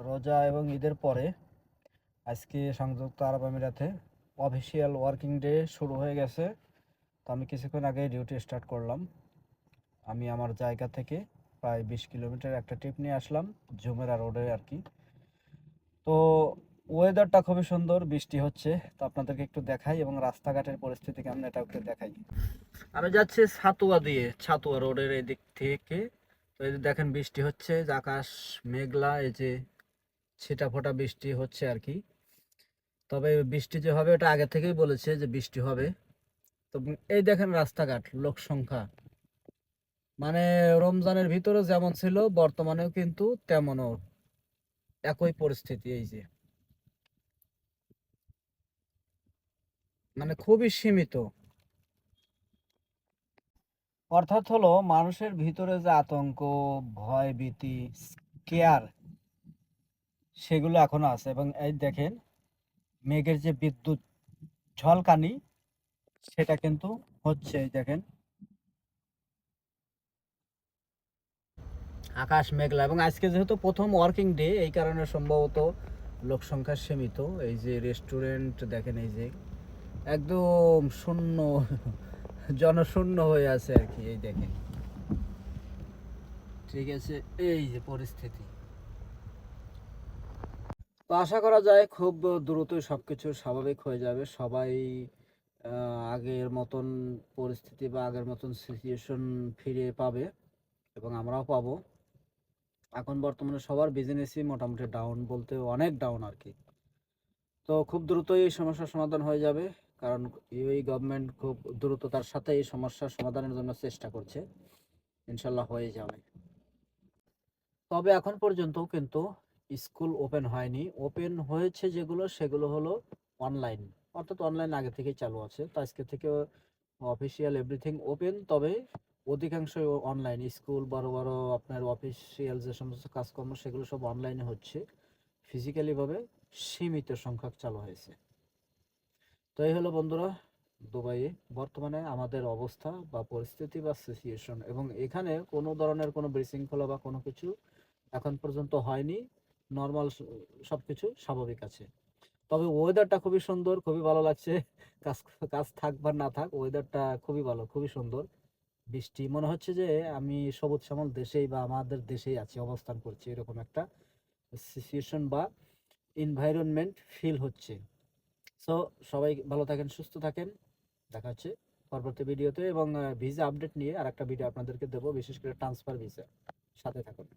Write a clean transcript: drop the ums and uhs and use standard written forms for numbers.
রোজা এবং ঈদের পরে আজকে সংযুক্ত আরব আমিরাতে অফিসিয়াল ওয়ার্কিং ডে শুরু হয়ে গেছে। তো আমি কিছুক্ষণ আগে ডিউটি স্টার্ট করলাম। আমি আমার জায়গা থেকে প্রায় 20 কিলোমিটার একটা ট্রিপ নিয়ে আসলাম জুমেরা রোডে আর কি। তো ওয়েদারটা খুবই সুন্দর, বৃষ্টি হচ্ছে। তো আপনাদেরকে একটু দেখাই এবং রাস্তাঘাটের পরিস্থিতি কেমন এটা একটু দেখাই। আমি যাচ্ছি ছাতুয়া রোডের এই দিক থেকে। তো এই যে দেখেন বৃষ্টি হচ্ছে, যে আকাশ মেঘলা, এই যে ছিটাফোঁটা বৃষ্টি হচ্ছে আর কি। তবে বৃষ্টি যে হবে এটা আগে থেকেই বলেছে যে বৃষ্টি হবে। তো এই দেখেন রাস্তাঘাট, লোক সংখ্যা, মানে রমজানের ভিতরে যেমন ছিল বর্তমানেও কিন্তু তেমনও একই পরিস্থিতি। এই যে মানে খুবই সীমিত, অর্থাৎ হলো মানুষের ভিতরে যে আতঙ্ক, ভয় ভীতি, কেয়ার, সেগুলো এখনো আছে। এবং এই দেখেন মেঘের যে বিদ্যুৎ ঝলকানি সেটা কিন্তু হচ্ছে। এই দেখেন আকাশ মেঘলা, এবং আজকে যেহেতু প্রথম ওয়ার্কিং ডে এই কারণে সম্ভবত লোক সংখ্যা সীমিত। এই যে রেস্টুরেন্ট দেখেন, এই যে একদম শূন্য, জনশূন্য হয়ে আছে আর কি। এই দেখেন, ঠিক আছে, এই যে পরিস্থিতি। তো আশা করা যায় খুব দ্রুতই সবকিছু স্বাভাবিক হয়ে যাবে। সবাই আগের মতন পরিস্থিতি বা আগের মতন সিচুয়েশন ফিরে পাবে এবং আমরাও পাবো। এখন বর্তমানে সবার বিজনেসই মোটামুটি ডাউন, বলতে অনেক ডাউন আর কি। তো খুব দ্রুতই এই সমস্যার সমাধান হয়ে যাবে, কারণ ইউএই গভর্নমেন্ট খুব দ্রুততার সাথে এই সমস্যার সমাধানের জন্য চেষ্টা করছে। ইনশাল্লাহ হয়ে যাবে। তবে এখন পর্যন্ত কিন্তু স্কুল ওপেন হয়নি। ওপেন হয়েছে যেগুলো, সেগুলো হলো অনলাইন, অর্থাৎ অনলাইন আগে থেকেই চালু আছে। তো আজকে থেকে অফিসিয়াল এভরিথিং ওপেন, তবে অধিকাংশই অনলাইন। স্কুল, বড় বড় আপনার অফিসিয়াল যে সমস্ত কাজকর্ম সেগুলো সব অনলাইনে হচ্ছে, ফিজিক্যালি ভাবে সীমিত সংখ্যক চালু হয়েছে। তো এই হলো বন্ধুরা দুবাইয়ে বর্তমানে আমাদের অবস্থা বা পরিস্থিতি বা সিচুয়েশন। এবং এখানে কোনো ধরনের কোনো বিশৃঙ্খলা বা কোনো কিছু এখন পর্যন্ত হয়নি। নর্মাল সবকিছু স্বাভাবিক আছে। তবে ওয়েদারটা খুবই সুন্দর, খুবই ভালো লাগছে। কাজ কাজ থাক বা না থাক, ওয়েদারটা খুবই ভালো, খুবই সুন্দর। বৃষ্টি, মনে হচ্ছে যে আমি সবুজ শ্যামল দেশেই বা আমাদের দেশেই আছি, অবস্থান করছি, এরকম একটা সিচুয়েশন বা এনভায়রনমেন্ট ফিল হচ্ছে। সো সবাই ভালো থাকেন, সুস্থ থাকেন। দেখা হচ্ছে পরবর্তী ভিডিওতে, এবং ভিসা আপডেট নিয়ে আর একটা ভিডিও আপনাদেরকে দেবো, বিশেষ করে ট্রান্সফার ভিসা। সাথে থাকুন।